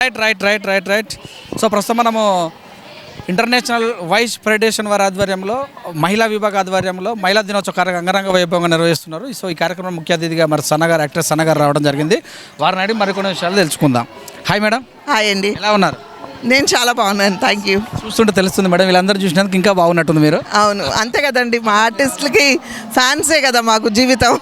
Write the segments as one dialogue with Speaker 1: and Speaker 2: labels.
Speaker 1: Right. So ప్రస్తుతం మనము international vice federation వారి ఆధ్వర్యంలో మహిళా విభాగ ఆధ్వర్యంలో మహిళా దినోత్సవ కార్యక్రమం అంగరంగ వైభవంగా నిర్వహిస్తున్నారు. సో ఈ కార్యక్రమం ముఖ్య అతిథిగా మరి సన్నగారు యాక్ట్రెస్ సన్నగారు రావడం జరిగింది. వారిని అడిగి మరికొన్ని విషయాలు తెలుసుకుందాం. Hi madam.
Speaker 2: హాయ్ అండి.
Speaker 1: ఎలా ఉన్నారు?
Speaker 2: నేను చాలా బాగున్నాను, థ్యాంక్ యూ.
Speaker 1: చూస్తుంటే తెలుస్తుంది మేడం, వీళ్ళందరూ చూసినందుకు ఇంకా బాగున్నట్టుంది మీరు.
Speaker 2: అవును, అంతే కదండి, మా ఆర్టిస్టులకి ఫ్యాన్సే కదా మాకు జీవితం.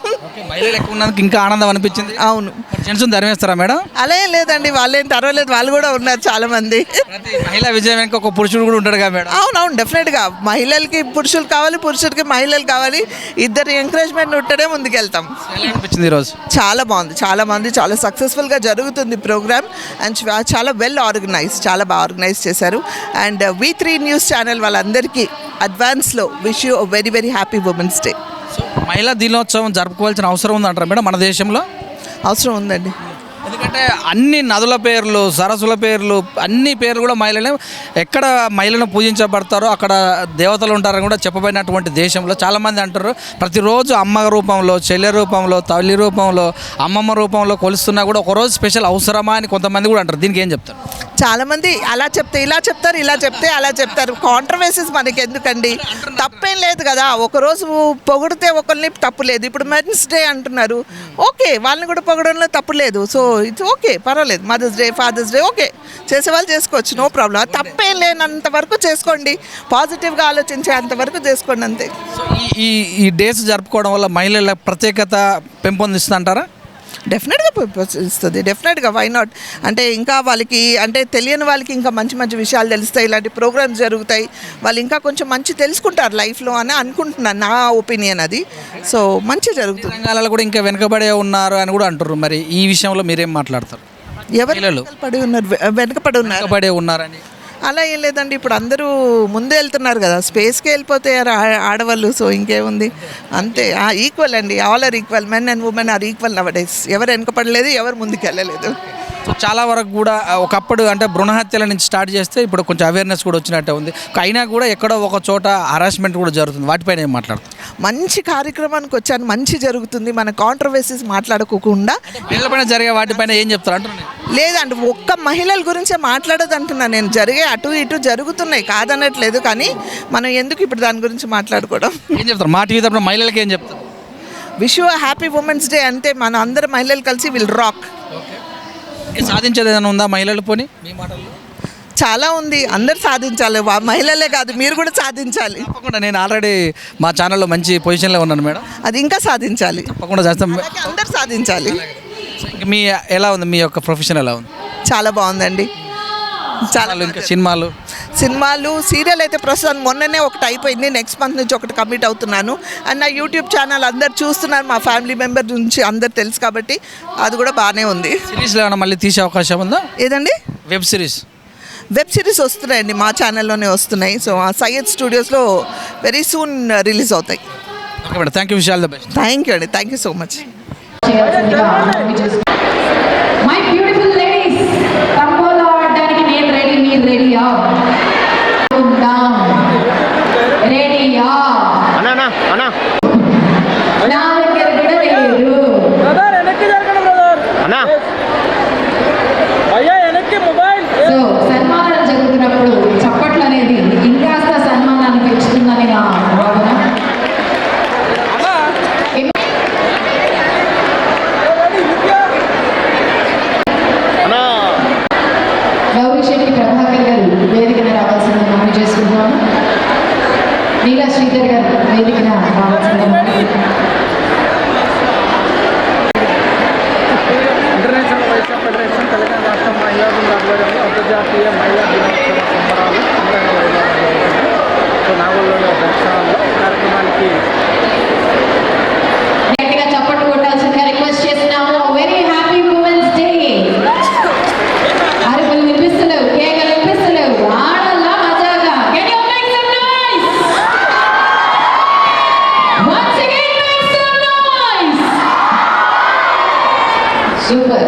Speaker 1: మహిళలు ఎక్కువ ఉన్నందుకు ఇంకా ఆనందం అనిపించింది.
Speaker 2: అవును.
Speaker 1: జెంట్స్ ధర్మేస్తారా మేడం?
Speaker 2: అలా ఏం లేదండి, వాళ్ళేం పర్వాలేదు, వాళ్ళు కూడా ఉన్నారు చాలా మంది.
Speaker 1: ప్రతి మహిళా విజయం వెనక ఒక పురుషుడు కూడా ఉంటాడు కదా మేడం?
Speaker 2: అవునవును, డెఫినెట్గా మహిళలకి పురుషులు కావాలి, పురుషుడికి మహిళలు కావాలి, ఇద్దరు ఎంకరేజ్మెంట్ ఉంటేనే ముందుకెళ్తాం.
Speaker 1: ఎలా అనిపించింది ఈరోజు?
Speaker 2: చాలా బాగుంది, చాలా సక్సెస్ఫుల్గా జరుగుతుంది ప్రోగ్రామ్ అండ్ చాలా వెల్ ఆర్గనైజ్, చాలా బాగా ఆర్గనైజ్ చేశారు. అండ్ V3 న్యూస్ ఛానల్ వాళ్ళందరికీ అడ్వాన్స్లో wish you very very happy women's day.
Speaker 1: So మహిళా దినోత్సవం జరుపుకోవాల్సిన అవసరం ఉందంటారా మేడం మన దేశంలో?
Speaker 2: అవసరం ఉందండి,
Speaker 1: ఎందుకంటే అన్ని నదుల పేర్లు, సరస్సుల పేర్లు, అన్ని పేర్లు కూడా మహిళలు ఎక్కడ మహిళలను పూజించబడతారో అక్కడ దేవతలు ఉంటారని కూడా చెప్పబడినటువంటి దేశంలో చాలామంది అంటారు ప్రతిరోజు అమ్మ రూపంలో, చెల్లె రూపంలో, తల్లి రూపంలో, అమ్మమ్మ రూపంలో కొలుస్తున్నా కూడా ఒకరోజు స్పెషల్ అవసరమా అని కొంతమంది కూడా అంటారు. దీనికి ఏం చెప్తారు?
Speaker 2: చాలామంది అలా చెప్తే ఇలా చెప్తారు, ఇలా చెప్తే అలా చెప్తారు. కాంట్రవర్సీస్ మనకి ఎందుకండి? తప్పేం లేదు కదా, ఒకరోజు పొగిడితే ఒకరిని తప్పు లేదు. ఇప్పుడు మెన్స్ డే అంటున్నారు, ఓకే, వాళ్ళని కూడా పొగడంలో తప్పు లేదు. సో ఇట్స్ ఓకే, పర్వాలేదు. Mother's day, father's day okay, చేసేవాళ్ళు చేసుకోవచ్చు, నో ప్రాబ్లం. తప్పేం లేనంత వరకు చేసుకోండి, పాజిటివ్గా ఆలోచించే అంతవరకు చేసుకోండి, అంతే.
Speaker 1: సో ఈ డేస్ జరుపుకోవడం వల్ల మహిళల ప్రత్యేకత పెంపొందిస్తుంది అంటారా?
Speaker 2: డెఫినెట్గా ఇస్తుంది, డెఫినెట్గా, వై నాట్. అంటే ఇంకా వాళ్ళకి, అంటే తెలియని వాళ్ళకి ఇంకా మంచి మంచి విషయాలు తెలుస్తాయి, ఇలాంటి ప్రోగ్రామ్స్ జరుగుతాయి, వాళ్ళు ఇంకా కొంచెం మంచి తెలుసుకుంటారు లైఫ్లో అని అనుకుంటున్నాను, నా ఒపీనియన్ అది. సో మంచి జరుగుతుంది.
Speaker 1: తెలంగాణలో కూడా ఇంకా వెనుకబడే ఉన్నారు అని కూడా అంటారు. మరి ఈ విషయంలో మీరేం మాట్లాడతారు?
Speaker 2: ఎవరు వెనుకబడి ఉన్నారు?
Speaker 1: వెనుకబడే ఉన్నారని
Speaker 2: అలా ఏం లేదండి, ఇప్పుడు అందరూ ముందే వెళ్తున్నారు కదా, స్పేస్కి వెళ్ళిపోతారు ఆడవాళ్ళు. సో ఇంకేముంది, అంతే. ఈక్వల్ అండి, all are equal, men and women are equal nowadays. ఎవరు వెనకపడలేదు, ఎవరు ముందుకు వెళ్ళలేదు.
Speaker 1: సో చాలా వరకు కూడా ఒకప్పుడు అంటే భ్రూణహత్యల నుంచి స్టార్ట్ చేస్తే ఇప్పుడు కొంచెం అవేర్నెస్ కూడా వచ్చినట్టే ఉంది. అయినా కూడా ఎక్కడో ఒక చోట హరాస్మెంట్ కూడా జరుగుతుంది. వాటిపైన ఏం మాట్లాడుతుంది?
Speaker 2: మంచి కార్యక్రమానికి వచ్చాను, మంచి జరుగుతుంది, మన కాంట్రవర్సీస్ మాట్లాడుకోకుండా
Speaker 1: మహిళలపైన జరిగే వాటిపైన ఏం చెప్తారు అంటున్నాను?
Speaker 2: లేదండి, ఒక్క మహిళల గురించే మాట్లాడదు అంటున్నా నేను. జరిగే అటు ఇటు జరుగుతున్నాయి, కాదనట్లేదు, కానీ మనం ఎందుకు ఇప్పుడు దాని గురించి మాట్లాడుకోవడం?
Speaker 1: ఏం చెప్తారు మా టీవీ తరపున మహిళలకి ఏం చెప్తారు?
Speaker 2: Wish you happy women's day. అంటే మన అందరు మహిళలు కలిసి విల్ రాక్.
Speaker 1: సాధించేది ఏదైనా ఉందా మహిళలు? పోనీ మీ మాటల్లో
Speaker 2: చాలా ఉంది, అందరు సాధించాలి, మహిళలే కాదు, మీరు కూడా సాధించాలి.
Speaker 1: తప్పకుండా. నేను ఆల్రెడీ మా ఛానల్లో మంచి పొజిషన్లో ఉన్నాను మేడం,
Speaker 2: అది ఇంకా సాధించాలి,
Speaker 1: తప్పకుండా చేస్తాం.
Speaker 2: అందరు సాధించాలి.
Speaker 1: ఇంకా మీ ఎలా ఉంది, మీ యొక్క ప్రొఫెషన్ ఎలా ఉంది?
Speaker 2: చాలా బాగుందండి. చాలా
Speaker 1: ఇంకా సినిమాలు,
Speaker 2: సీరియల్ అయితే ప్రస్తుతం మొన్ననే ఒకటి అయిపోయింది, నెక్స్ట్ మంత్ నుంచి ఒకటి కమిట్ అవుతున్నాను. అండ్ నా యూట్యూబ్ ఛానల్ అందరు చూస్తున్నారు, మా ఫ్యామిలీ మెంబర్ నుంచి అందరు తెలుసు కాబట్టి అది కూడా బాగానే ఉంది.
Speaker 1: సిరీస్లో ఏమైనా మళ్ళీ తీసే అవకాశం ఉందా?
Speaker 2: ఏదండి?
Speaker 1: వెబ్ సిరీస్
Speaker 2: వస్తున్నాయండి, మా ఛానల్లోనే వస్తున్నాయి. సో ఆ సయ్యద్ స్టూడియోస్లో వెరీ సూన్ రిలీజ్ అవుతాయి.
Speaker 1: Okay madam, thank you. Wish all the best.
Speaker 2: Thank you అండి, thank you so much.
Speaker 3: My beautiful ladies, tambola ఆడడానికి నేను రెడీ, మీరు రెడీయా? రెడీయా? నా దగ్గర కూడా లేదు. సో సన్మానం జరుగుతున్నప్పుడు చప్పట్లు అనేది ఇంకాస్త సన్మానాన్ని పెంచుతుందని నా భావన. గౌరీశెట్టి ప్రభాకర్ గారు వేదికన రావాల్సిందని మనం చేసుకుంటున్నాము. నీలా శ్రీధర్ గారు వేదికన రావాల్సిందని.
Speaker 4: ఇంటర్నేషనల్ వైస్ ఫెడరేషన్ తెలంగాణ రాష్ట్ర మహిళా బృంద ఆధ్వర్యంలో అంతర్జాతీయ మహిళా దినోత్సవ సంబరాలు అంగరంగ వైభవంగా జరుగుతుంది. సో నాగోల్లో దర్శనాల్లో కార్యక్రమానికి
Speaker 3: గట్టిగా చప్పట్లు కొట్టాల్సిందిగా రిక్వెస్ట్ చేస్తున్నాము. Very happy women's day. అరుపులు వినిపిస్తలేవు, కేకలు వినిపిస్తలేవు, ఆడల్లా మజాగా. Can you make some noise? Once again make some noise. Super.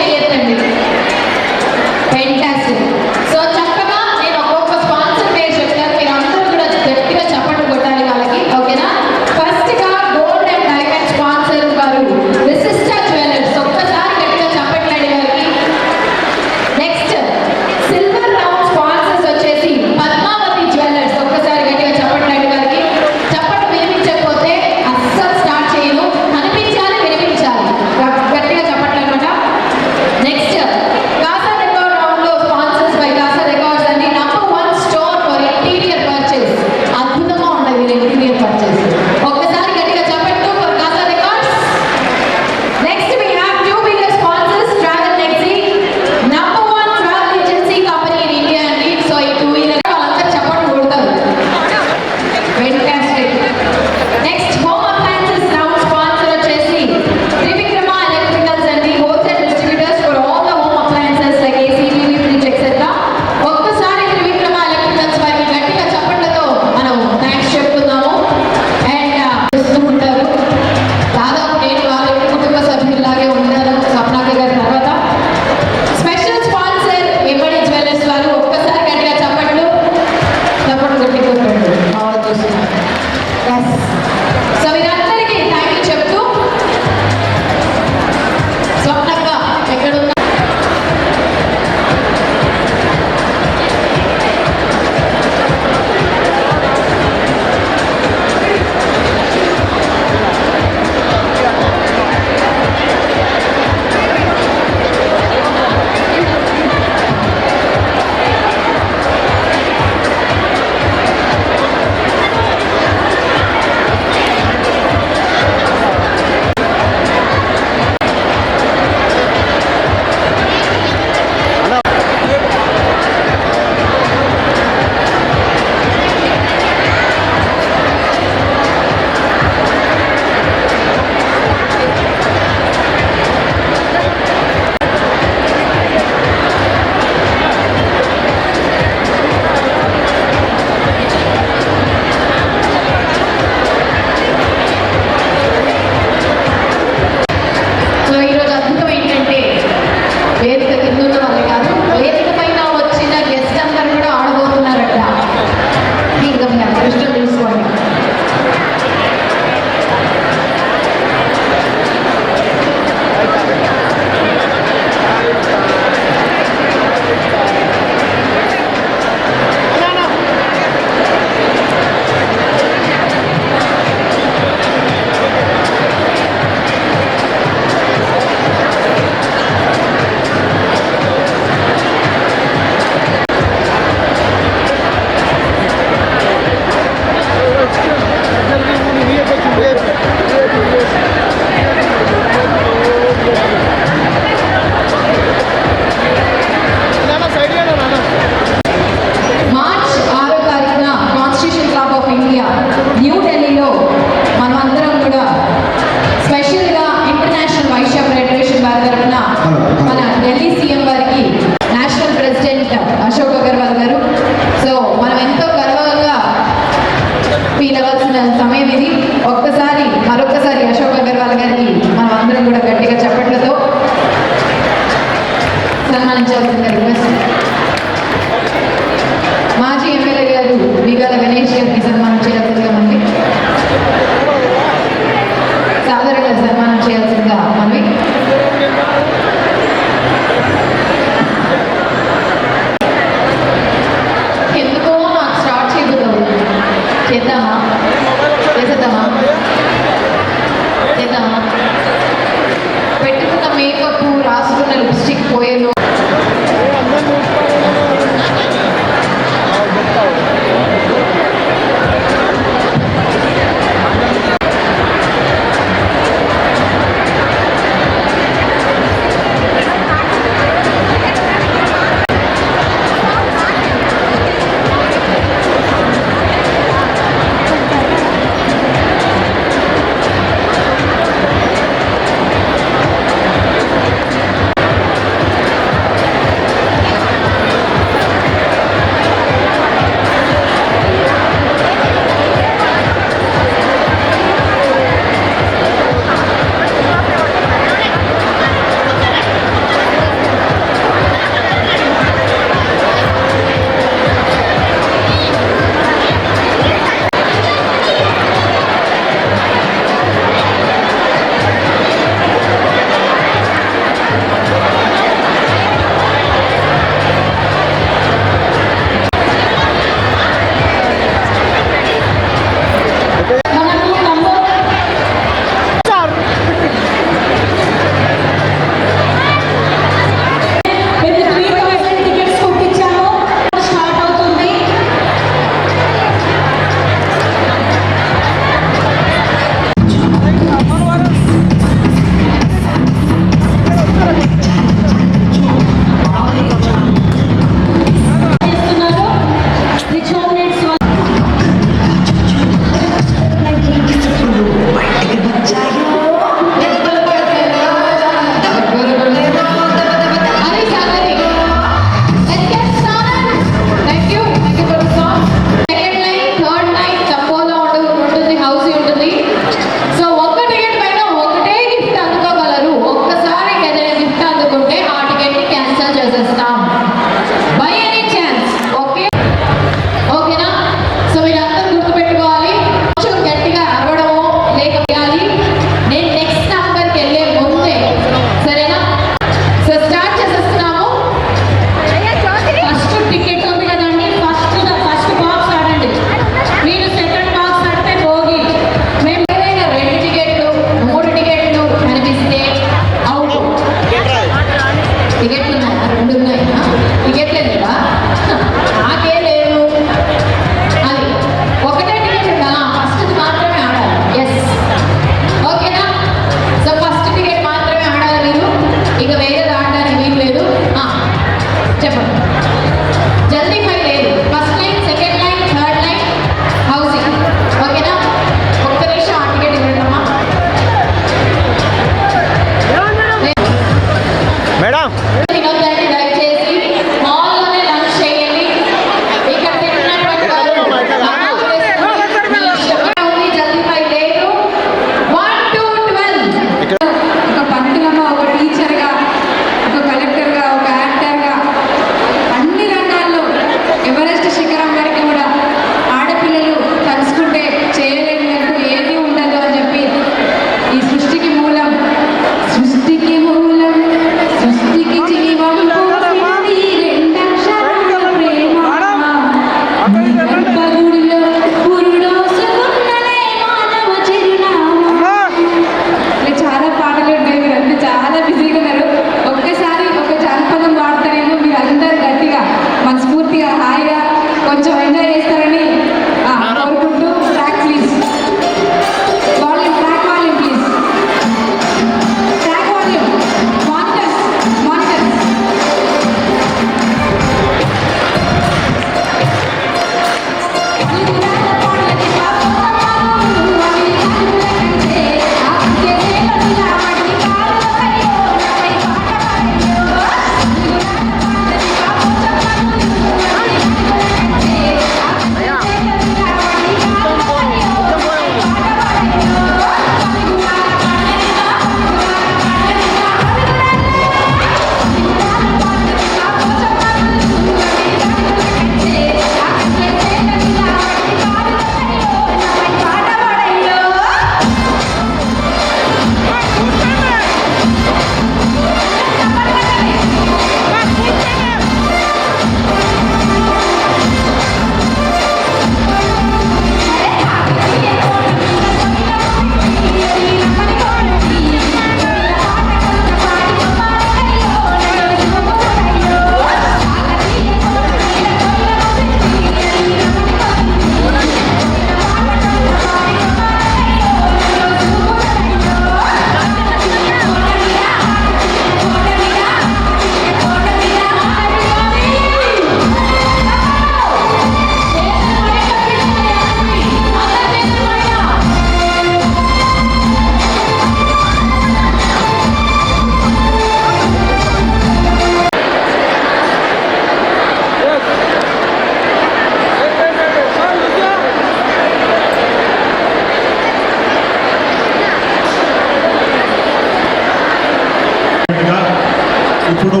Speaker 5: ఇప్పుడు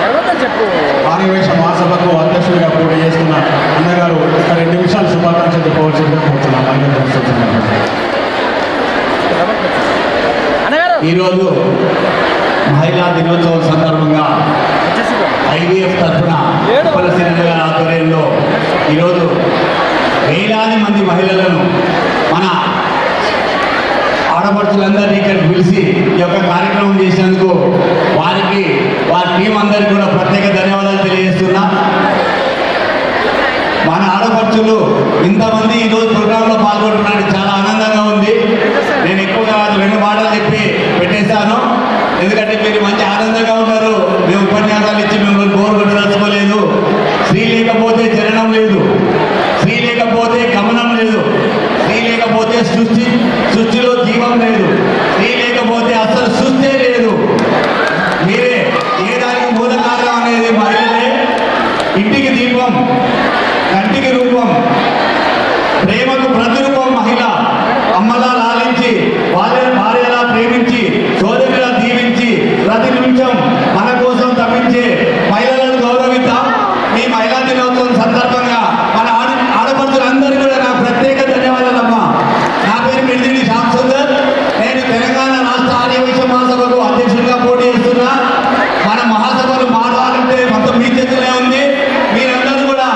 Speaker 4: తర్వాత చెప్పు.
Speaker 5: ఆర్యవేశ మహాసభకు అధ్యక్షుడిగా పోటీ చేస్తున్న అన్నగారు ఒక 2 నిమిషాలు శుభాకాంక్షలు చెప్పవలసిందిగా కోరుతున్నాం.
Speaker 4: అన్నగారు
Speaker 5: ఈరోజు మహిళా దినోత్సవం సందర్భంగా ఐవీఎఫ్ తరఫున ఉప్పలశ్రీనగర్ గారి ఆధ్వర్యంలో ఈరోజు వేలాది మంది మహిళలను మన ఆడపడుచులందరినీ ఇక్కడికి పిలిచి ఈ యొక్క కార్యక్రమం చేసినందుకు వారికి వారి టీం అందరికీ కూడా ప్రత్యేక ధన్యవాదాలు తెలియజేస్తున్నా. మన ఆడపడుచులు ఇంతమంది ఈరోజు ప్రోగ్రాంలో పాల్గొంటున్నారని చాలా ఆనందంగా ఉంది. నేను ఎక్కువగా 2 మాటలు చెప్పి పెట్టేశాను. ఎందుకంటే మీరు మంచి ఆనందంగా ఉన్నారు. మేము ఉపన్యాసాలు ఇచ్చి మిమ్మల్ని బోర్ కొట్టదలుచుకోలేదు. స్త్రీ లేకపోతే జననం లేదు, స్త్రీ లేకపోతే గమనం లేదు, స్త్రీ లేకపోతే సృష్టిలో జీవం లేదు, స్త్రీ లేకపోతే అసలు సృష్టి లేదు. మీరే ఏ దానికి మూల కారణం అనేది మహిళలే. ఇంటికి దీపం, కంటికి రూపం, ప్రేమకు ప్రతిరూపం మహిళ. అమ్మలా లాలించి, భార్యలా ప్రేమించి, సోదరులా దీవించి, ప్రతి నిమిషం మన కోసం తప్పించే మహిళలను గౌరవిద్దాం. ఈ మహిళా దినోత్సవం సందర్భంగా మన ఆడపడుచులందరూ కూడా నా ప్రత్యేక ధన్యవాదాలమ్మా. నా పేరు మిడిదిడి శ్యామ్ సుందర్. నేను తెలంగాణ రాష్ట్ర ఆర్యవైశ్య మహాసభకు అధ్యక్షుడిగా పోటీ చేస్తున్నా. మన మహాసభలు మారాలంటే మొత్తం మీ చేతిలో ఉంది. మీరందరూ కూడా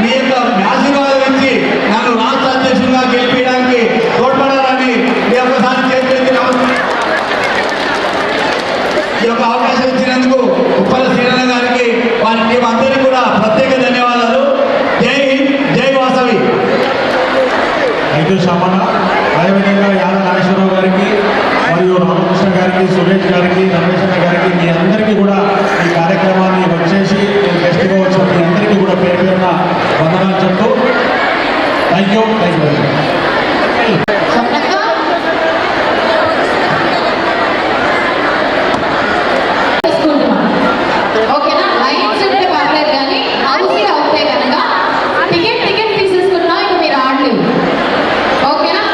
Speaker 5: మీ యొక్క ఆశీర్వాదం ఇచ్చి నన్ను రాష్ట్ర అధ్యక్షుడిగా గెలిపించడానికి తోడ్పడాలని మీ ఒక్కసారి చేతులెత్తి ఈ యొక్క అవకాశం ఇచ్చినందుకు ఉప్పల శ్రీరణ గారికి, వారి టీం అందరికీ కూడా ప్రత్యేక ధన్యవాదాలు. జై హింద్, జై వాసవి. Thank you శ్యామన్న. అదేవిధంగా యాద నాగేశ్వరరావు గారికి మరియు రామకృష్ణ గారికి, సురేష్ గారికి, రమేష్ గారికి, మీ అందరికీ కూడా ఈ కార్యక్రమాన్ని వచ్చేసి గెస్ట్గా వచ్చిన మీ అందరికీ కూడా పేరు పేరున వందనాలు చెప్తూ థ్యాంక్ యూ వెరీ మచ్.
Speaker 3: స్వప్నక్క తీసుకుంటున్నాం. ఓకేనా? లైన్స్ ఉంటే పర్లేదు కానీ హౌసీ అవుతే కనుక టికెట్ తీసేసుకున్నా ఇక మీరు ఆడలేవు. ఓకేనా?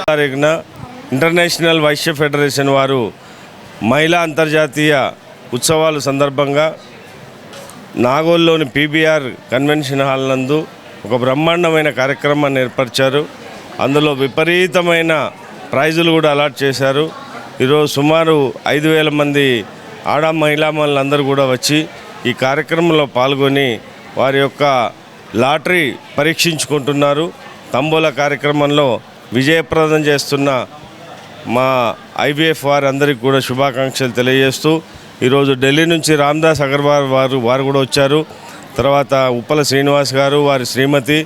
Speaker 6: తారీఖున ఇంటర్నేషనల్ వైశ్య ఫెడరేషన్ వారు మహిళా అంతర్జాతీయ ఉత్సవాల సందర్భంగా నాగోల్లోని పీబీఆర్ కన్వెన్షన్ హాల్ నందు ఒక బ్రహ్మాండమైన కార్యక్రమాన్ని ఏర్పరిచారు. అందులో విపరీతమైన ప్రైజులు కూడా అలాట్ చేశారు. ఈరోజు సుమారు 5,000 మంది మహిళామణులందరూ కూడా వచ్చి ఈ కార్యక్రమంలో పాల్గొని వారి యొక్క లాటరీ పరీక్షించుకుంటున్నారు. తంబోలా కార్యక్రమంలో విజయప్రదం చేస్తున్న మా ఐవీఎఫ్ వారందరికీ కూడా శుభాకాంక్షలు తెలియజేస్తూ ఈరోజు ఢిల్లీ నుంచి రామ్దాస్ అగర్వాల్ వారు కూడా వచ్చారు. తర్వాత ఉప్పల శ్రీనివాస్ గారు, వారి శ్రీమతి,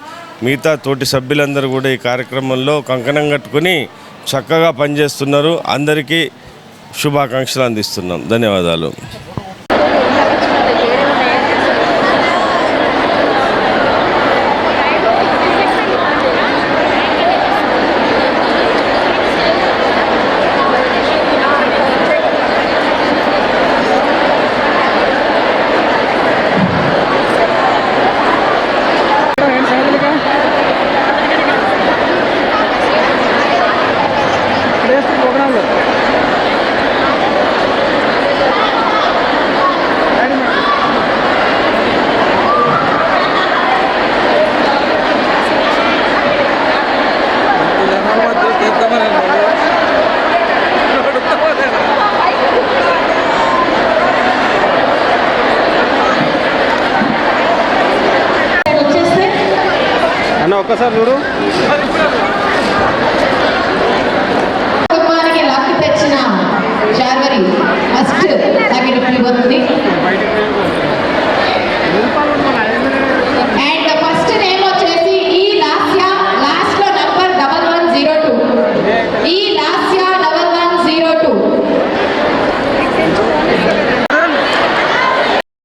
Speaker 6: మిగతా తోటి సభ్యులందరూ కూడా ఈ కార్యక్రమంలో కంకణం కట్టుకుని చక్కగా పనిచేస్తున్నారు. అందరికీ శుభాకాంక్షలు అందిస్తున్నాం. ధన్యవాదాలు.
Speaker 4: ప్రోగ్రాంలో
Speaker 3: వచ్చేస్తే
Speaker 4: అన్న ఒక్కసారి చూడు.